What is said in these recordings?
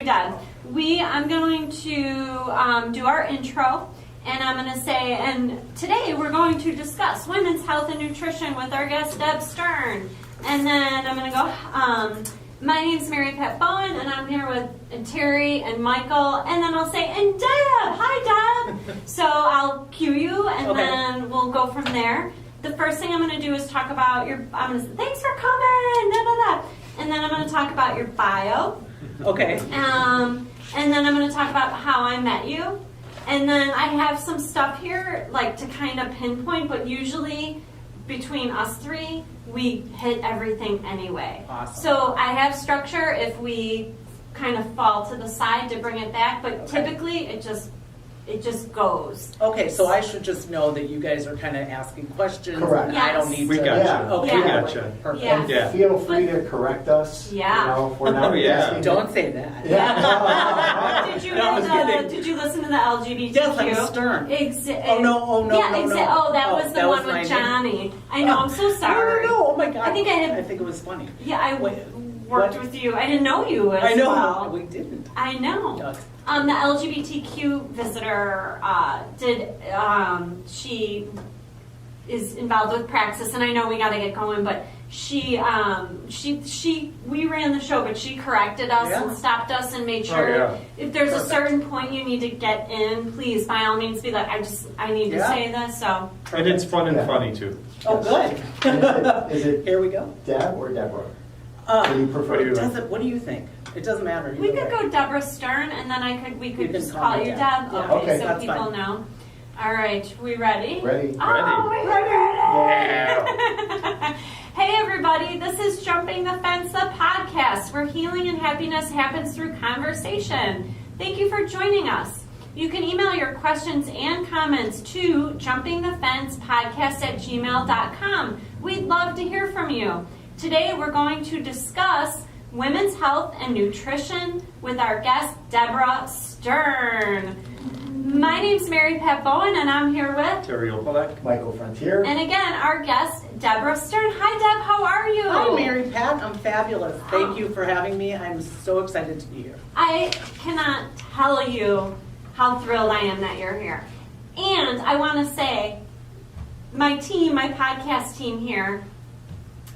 Deb. I'm going to do our intro, and I'm going to say, and today we're going to discuss women's health and nutrition with our guest, Deb Stern. And then I'm going to go, my name's Mary Pat Bowen, and I'm here with Terry and Michael, and then I'll say, and Deb, hi Deb. So I'll cue you, and then we'll go from there. The first thing I'm going to do is talk about I'm going to say, thanks for coming, da, da, da. And then I'm going to talk about your bio. Okay. And then I'm going to talk about how I met you. And then I have some stuff here, like to kind of pinpoint, but usually between us three, we hit everything anyway. Awesome. So I have structure if we kind of fall to the side to bring it back, but typically it just goes. Okay, so I should just know that you guys are kind of asking questions. Correct. Yes. I don't need We to. got Yeah. you. Okay. We got you. Perfect. Yeah. And Yeah. feel free to correct us. Yeah. You know, if we're not Oh, yeah. asking. Don't say that. Yeah. Did you No, I was kidding. did you listen to the LGBTQ? Yes, I'm Stern. Oh no, yeah, no, no. Oh, that Oh, was the that one was my with name. Johnny. I know. I'm so sorry. No, oh my God. I think I think it was funny. Yeah, I Wait, worked what? with you. I didn't know you as I know. well. We didn't. I know. Yes. The LGBTQ visitor she is involved with Praxis, and I know we got to get going, but we ran the show, but she corrected us Yeah. and stopped us and made sure yeah. if there's Perfect. a certain point you need to get in, please by all means be like, I need to Yeah. say this. So And it's fun and Yeah. funny too. Oh, good. Is it Here we go. Deb or Deborah? What do you prefer? what do you think? What do you think? It doesn't matter. we either could way. go Deborah Stern, and then we could You can just call call me you Deb. Deb. Yeah. Okay, so that's people fine. know. All right, we ready? Ready? Oh, Ready. we're ready. Yeah. Hey everybody, this is Jumping the Fence, the podcast where healing and happiness happens through conversation. Thank you for joining us. You can email your questions and comments to jumpingthefencepodcast@gmail.com. We'd love to hear from you. Today we're going to discuss women's health and nutrition with our guest, Deborah Stern. My name's Mary Pat Bowen, and I'm here with, Terry Opalek. Michael Frontier. and again, our guest, Deborah Stern. Hi, Deb. How are you? Hi, Mary Pat. I'm fabulous. Thank you for having me. I'm so excited to be here. I cannot tell you how thrilled I am that you're here. And I want to say, my podcast team here,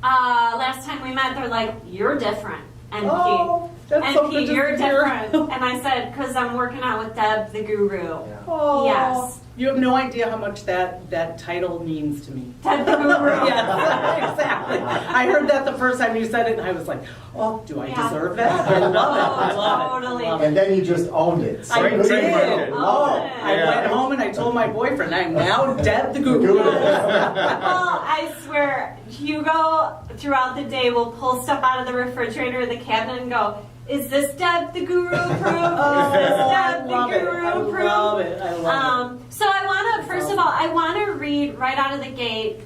last time we met, they're like, you're different, NP. Oh, that's so good NP, to you're hear. different. And I said, because I'm working out with Deb, the guru. Yeah. Oh, Yes. You have no idea how much that title means to me. Deb, the guru. Yes, exactly. I heard that the first time you said it, and I was like, "Oh, do I Yeah. deserve that?" I love it. I love it. Totally. I love it. And then you just owned it. So I good for you. did. Love it. I Yeah. went home and I told my boyfriend, "I'm now Deb the Guru." Well, I swear, Hugo throughout the day will pull stuff out of the refrigerator or the cabinet and go, is this Deb the Guru proof? Is this Deb the Guru proof? I love it. I love it. So I want to, first of all, I want to read right out of the gate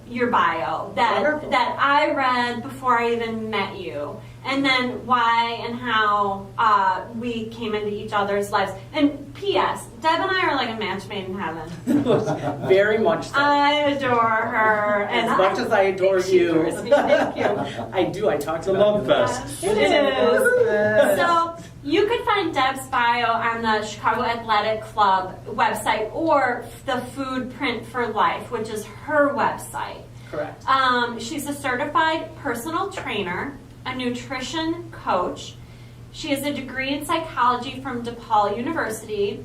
your bio Wonderful. that I read before I even met you. And then why and how we came into each other's lives. And P.S. Deb and I are like a match made in heaven. Very much so. I adore her. And As much as I adore think she you. adores me. Thank you. I do. I talk It's to a love fest. It is. So you could find Deb's bio on the Chicago Athletic Club website or the Food Print for Life, which is her website. Correct. She's a certified personal trainer, a nutrition coach. She has a degree in psychology from DePaul University.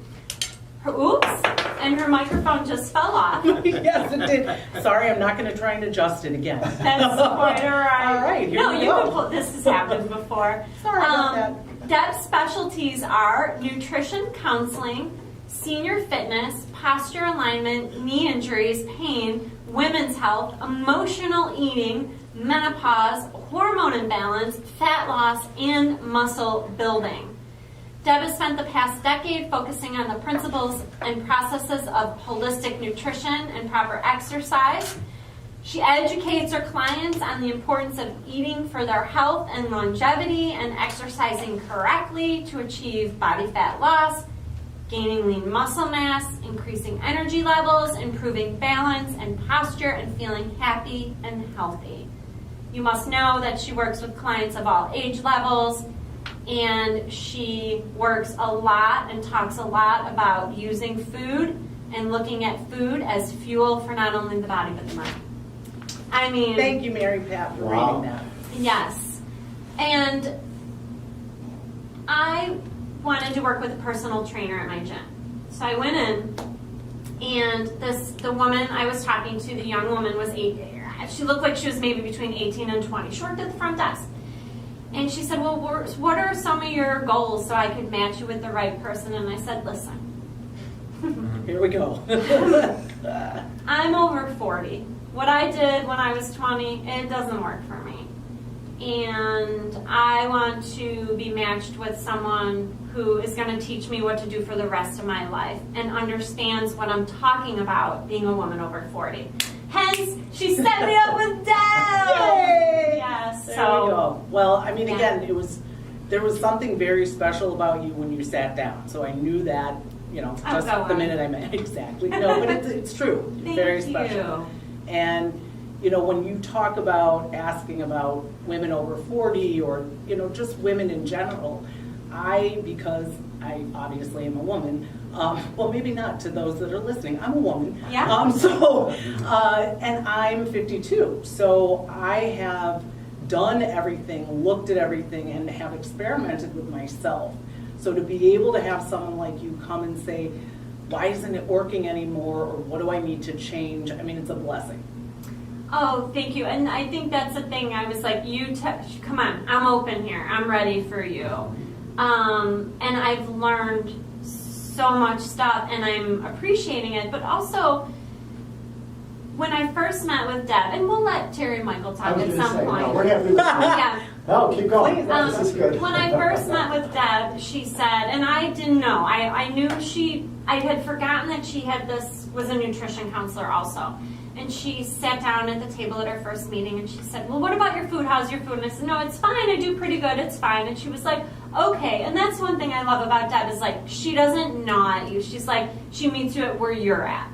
And her microphone just fell off. Yes, it did. Sorry, I'm not going to try and adjust it again. That's quite all right. All right, here no, we you go. can pull. This has happened before. Sorry about that. Deb's specialties are nutrition counseling, senior fitness, posture alignment, knee injuries, pain, women's health, emotional eating, menopause, hormone imbalance, fat loss, and muscle building. Deb has spent the past decade focusing on the principles and processes of holistic nutrition and proper exercise. She educates her clients on the importance of eating for their health and longevity and exercising correctly to achieve body fat loss, gaining lean muscle mass, increasing energy levels, improving balance and posture, and feeling happy and healthy. You must know that she works with clients of all age levels, And she works a lot and talks a lot about using food and looking at food as fuel for not only the body but the mind. I mean, Thank you, Mary Pat, for Wow. reading that. yes. And I wanted to work with a personal trainer at my gym. So I went in, and the woman I was talking to, the young woman, was she looked like she was maybe between 18 and 20. She worked at the front desk. And she said, well, what are some of your goals so I could match you with the right person? And I said, listen, Here we go. I'm over 40. What I did when I was 20, it doesn't work for me. And I want to be matched with someone who is going to teach me what to do for the rest of my life and understands what I'm talking about being a woman over 40. Hence, she set me up with Deb! Yay! Yes, There so we go. Well, I mean, Yeah. again, there was something very special about you when you sat down. So I knew that, just go the on. minute I met. Exactly. No, but it's true. It's Thank very you. special. And, when you talk about asking about women over 40 or, just women in general, because I obviously am a woman, well, maybe not to those that are listening, I'm a woman. Yeah. And I'm 52. So I have done everything, looked at everything, and have experimented with myself. So to be able to have someone like you come and say, why isn't it working anymore, or what do I need to change? I mean, it's a blessing. Oh, thank you. And I think that's the thing. I was like, come on, I'm open here. I'm ready for you. And I've learned so much stuff, and I'm appreciating it. But also, when I first met with Deb, and we'll let Terry and Michael I talk was at gonna some say, point. no, we're happy with Yeah. No, keep going. Please. This is good. When I first met with Deb, she said, and I didn't know, I knew I had forgotten that she was a nutrition counselor also. And she sat down at the table at our first meeting and she said, well, what about your food? How's your food? And I said, no, it's fine. I do pretty good. It's fine. And she was like, okay. And that's one thing I love about Deb is like, she doesn't gnaw at you. She's like, she meets you at where you're at.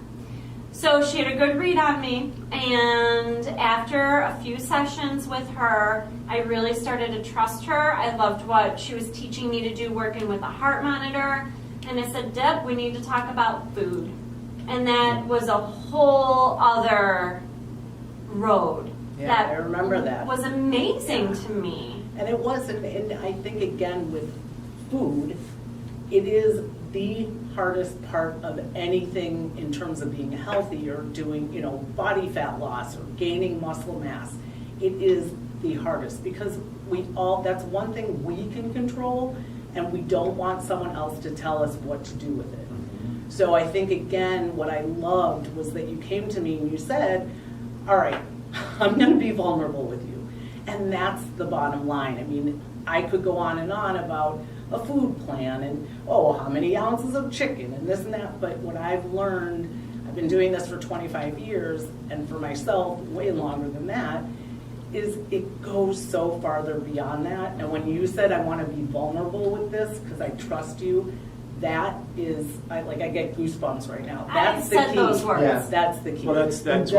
So she had a good read on me, and after a few sessions with her, I really started to trust her. I loved what she was teaching me to do working with a heart monitor, and I said, Deb, we need to talk about food. And that was a whole other road. Yeah, I remember that. Was amazing to me. And it was, and I think again with food, it is the hardest part of anything in terms of being healthy or doing, body fat loss or gaining muscle mass. It is the hardest because that's one thing we can control, and we don't want someone else to tell us what to do with it. So I think again, what I loved was that you came to me and you said, all right, I'm going to be vulnerable with you. And that's the bottom line. I mean, I could go on and on about a food plan and, how many ounces of chicken and this and that. But what I've learned, I've been doing this for 25 years, and for myself, way longer than that, is it goes so farther beyond that. And when you said, I want to be vulnerable with this because I trust you, that is, I get goosebumps right now. That's the I said key. those words. Yeah. That's the key. Well, that's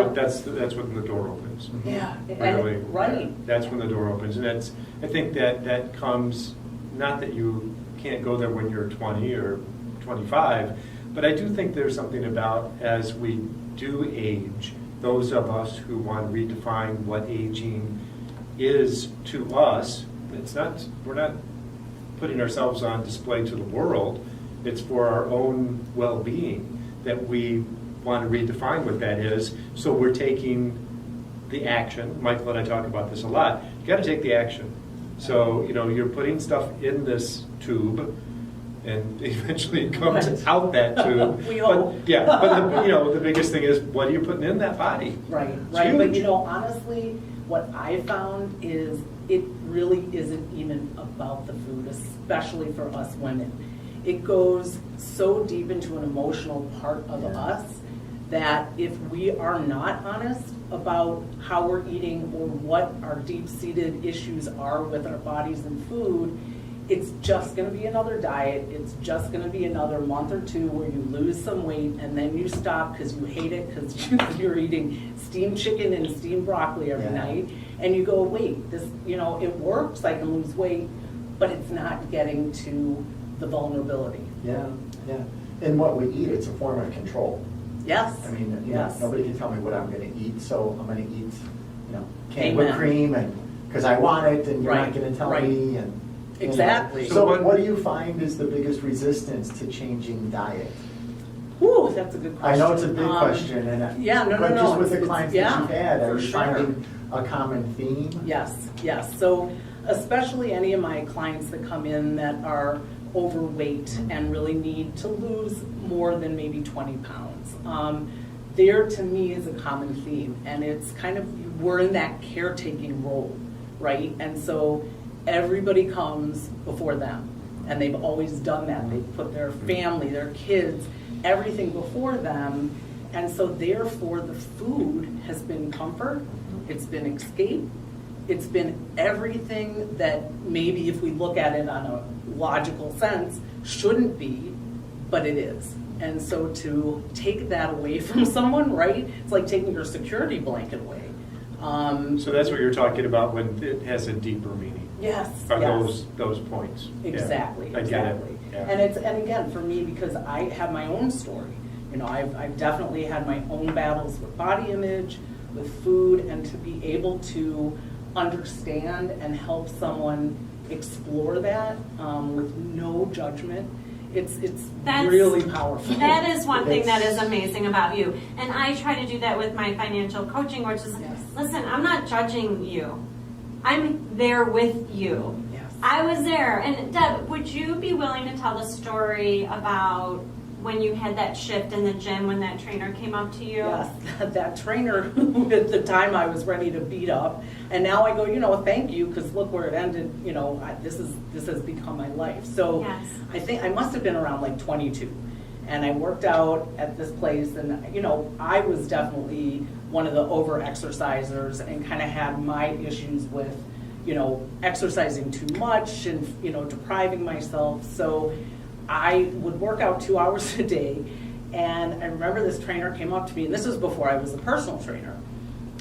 when the door opens. Yeah, Really, right. That's when the door opens, and I think that comes, not that you can't go there when you're 20 or 25, but I do think there's something about, as we do age, those of us who want to redefine what aging is to us, we're not putting ourselves on display to the world. It's for our own well-being that we want to redefine what that is. So we're taking the action. Michael and I talk about this a lot. You got to take the action. So, you're putting stuff in this tube, and eventually it comes Right. out that tube. We hope. But, yeah, but the biggest thing is, what are you putting in that body? Right, It's right. But huge. honestly, what I found is it really isn't even about the food, especially for us women. It goes so deep into an emotional part of us that if we are not honest about how we're eating or what our deep-seated issues are with our bodies and food, it's just going to be another diet. It's just going to be another month or two where you lose some weight and then you stop because you hate it because you're eating steamed chicken and steamed broccoli every Yeah. night. And you go, wait, this, it works. I can lose weight. but it's not getting to the vulnerability. Yeah, yeah. And what we eat, it's a form of control. Yes. I mean, you know, yes. nobody can tell me what I'm gonna eat, so I'm gonna eat, you know, canned whipped Amen. cream, and, because I want it, and you're Right, not gonna tell right. me, and. you know. Exactly. So what do you find is the biggest resistance to changing diet? Ooh, that's a good question. I know it's a big question, and. Yeah, no, but no, no. just with the it's- clients yeah, that you've had, are for you sure. finding a common theme? Yes, yes. So especially any of my clients that come in that are overweight and really need to lose more than maybe 20 pounds. There to me is a common theme, and it's kind of, we're in that caretaking role, right? And so everybody comes before them, and they've always done that. They've put their family, their kids, everything before them, and so therefore the food has been comfort, it's been escape, it's been everything that maybe if we look at it on a logical sense shouldn't be, but it is. And so to take that away from someone, right? It's like taking your security blanket away. So that's what you're talking about when it has a deeper meaning. Yes. Are yes. those points? Yeah, Exactly. I get it. Exactly. Yeah. And again, for me, because I have my own story. You know, I've definitely had my own battles with body image, with food, and to be able to understand and help someone explore that with no judgment, it's That's- really powerful. That is one thing that is amazing about you. And I try to do that with my financial coaching, which is, Yes. listen, I'm not judging you. I'm there with you. Yes. I was there. And Deb, would you be willing to tell the story about when you had that shift in the gym when that trainer came up to you? Yes, that trainer who at the time I was ready to beat up, and now I go, you know, thank you, because look where it ended. You know, this has become my life. So Yes. I think I must have been around like 22, and I worked out at this place, and you know, I was definitely one of the over exercisers and kind of had my issues with, you know, exercising too much and, you know, depriving myself. So I would work out 2 hours a day, and I remember this trainer came up to me, and this was before I was a personal trainer,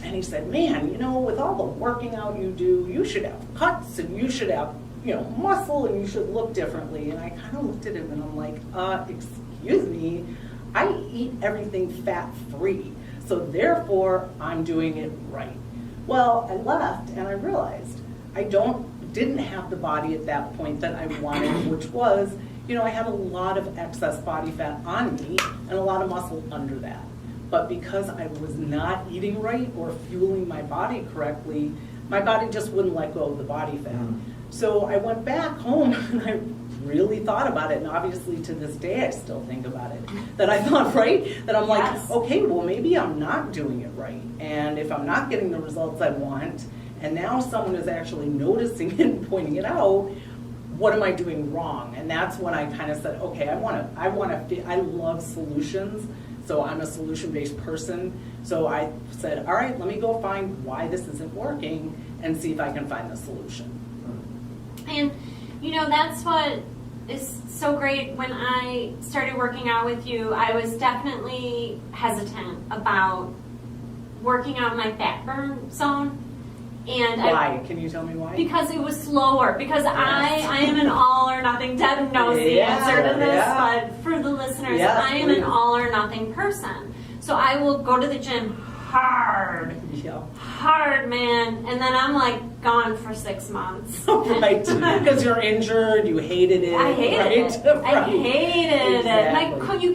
and he said, man, you know, with all the working out you do, you should have cuts, and you should have, you know, muscle, and you should look differently. And I kind of looked at him, and I'm like, excuse me, I eat everything fat-free, so therefore I'm doing it right. Well, I left, and I realized I didn't have the body at that point that I wanted, which was, you know, I had a lot of excess body fat on me and a lot of muscle under that. But because I was not eating right or fueling my body correctly, my body just wouldn't let go of the body fat. So I went back home and I really thought about it, and obviously to this day I still think about it. That I thought, right? That I'm like, Yes. okay, well maybe I'm not doing it right. And if I'm not getting the results I want, and now someone is actually noticing it and pointing it out, what am I doing wrong? And that's when I kind of said, okay, I love solutions, so I'm a solution-based person. So I said, all right, let me go find why this isn't working and see if I can find the solution. And, you know, that's what is so great. When I started working out with you, I was definitely hesitant about working out my fat burn zone. And Why? Can you tell me why? because it was slower. Because I am an all or nothing. Deb knows the Yeah, answer to this, yeah. but for the listeners, Yes, I am an please. all or nothing person. So I will go to the gym hard, man, and then I'm like gone for 6 months. Right, because you're injured, you hated it. I hated right? it. I Right. hated it. Exactly. Like you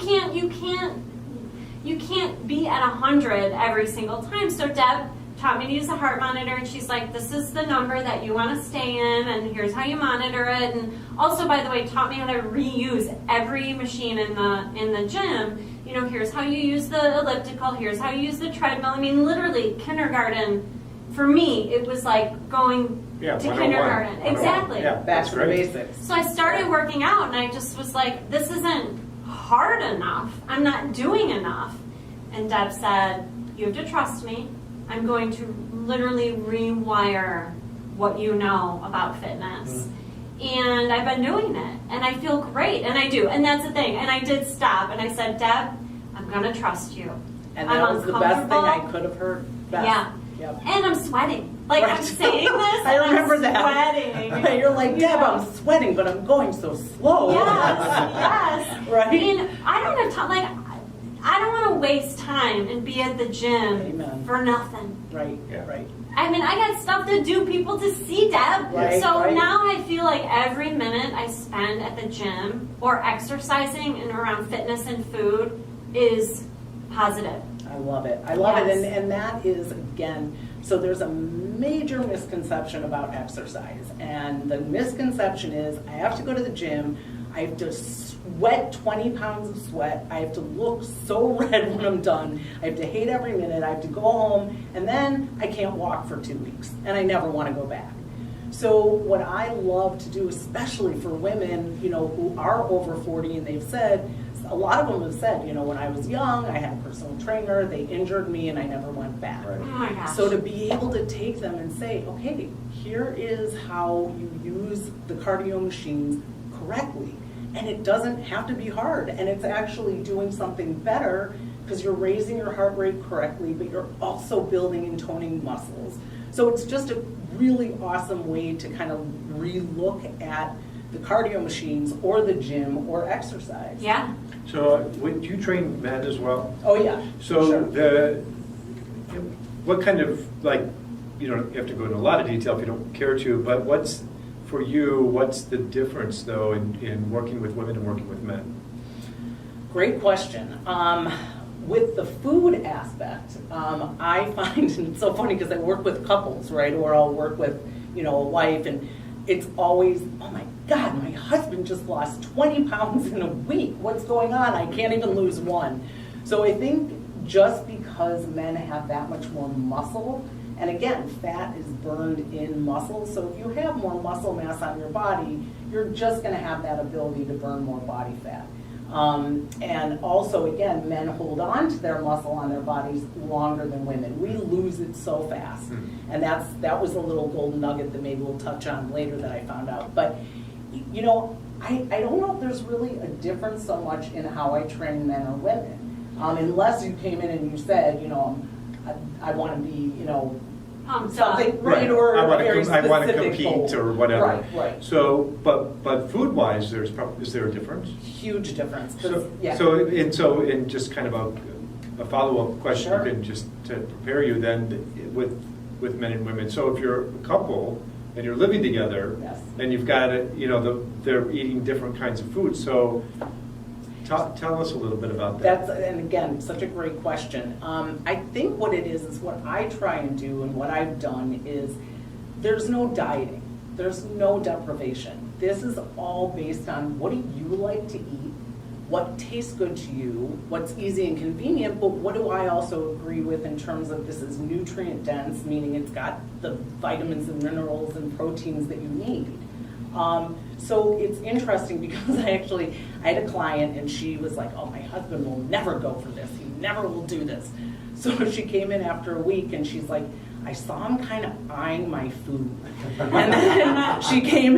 can't be at 100 every single time. So Deb taught me to use a heart monitor, and she's like, this is the number that you want to stay in, and here's how you monitor it. And also, by the way, taught me how to reuse every machine in the gym. You know, here's how you use the elliptical, here's how you use the treadmill. I mean, literally, kindergarten, for me, it was like going Yeah, to 101. kindergarten. 101. Exactly. Yeah, Back that's to the great. basics. So I started working out, and I just was like, this isn't hard enough. I'm not doing enough. And Deb said, you have to trust me. I'm going to literally rewire what you know about fitness. And I've been doing it, and I feel great, and I do. And that's the thing. And I did stop, and I said, Deb, I'm going to trust you. And I'm that was the best thing I uncomfortable. could have heard. Best. Yeah. Yep. And I'm sweating. Like, I'm Right. saying this, I and remember I'm that. sweating. You're like, Deb, I'm sweating, but I'm going so slow. Yes. Right? I mean, I don't have time. Like, I don't want to waste time and be at the gym Amen. for nothing. Right, Yeah. right. I mean, I got stuff to do, people to see, Deb. Right, so right. now I feel like every minute I spend at the gym or exercising and around fitness and food is positive. I love it. I love it. Yes. And that is, again, so there's a major misconception about exercise. And the misconception is I have to go to the gym, I have to sweat 20 pounds of sweat, I have to look so red when I'm done, I have to hate every minute, I have to go home, and then I can't walk for 2 weeks, and I never want to go back. So what I love to do, especially for women, you know, who are over 40 and they've said, a lot of them have said, you know, when I was young, I had a personal trainer, they injured me and I never went back. Right. Oh my gosh. So to be able to take them and say, okay, here is how you use the cardio machines correctly. And it doesn't have to be hard. And it's actually doing something better because you're raising your heart rate correctly, but you're also building and toning muscles. So it's just a really awesome way to kind of relook at the cardio machines or the gym or exercise. Yeah. So would you train men as well? Oh, yeah. So Sure. what kind of, like, you don't have to go into a lot of detail if you don't care to, but what's, for you, what's the difference though in working with women and working with men? Great question. With the food aspect, I find, and it's so funny because I work with couples, right? Or I'll work with, you know, a wife, and it's always, oh my God, my husband just lost 20 pounds in a week. What's going on? I can't even lose one. So I think just because men have that much more muscle, and again, fat is burned in muscle, so if you have more muscle mass on your body, you're just going to have that ability to burn more body fat. And also, again, men hold on to their muscle on their bodies longer than women. We lose it so fast. And that was a little golden nugget that maybe we'll touch on later that I found out. But, you know, I don't know if there's really a difference so much in how I train men or women. Unless you came in and you said, you know, I want to be, you know, something, right, or I want very to, I want to specific compete goal. or whatever. Right. So, but food-wise, is there a difference? Huge difference. 'Cause, yeah. So in just kind of a follow-up question, Sure. you can just to prepare you then with men and women. So if you're a couple and you're living together, Yes. and you've got it, you know, they're eating different kinds of food. So tell us a little bit about that. And again, such a great question. I think what it is what I try and do and what I've done is there's no dieting. There's no deprivation. This is all based on what do you like to eat, what tastes good to you, what's easy and convenient, but what do I also agree with in terms of this is nutrient dense, meaning it's got the vitamins and minerals and proteins that you need. So it's interesting because I had a client and she was like, oh, my husband will never go for this. He never will do this. So she came in after a week and she's like, I saw him kind of eyeing my food. And then she came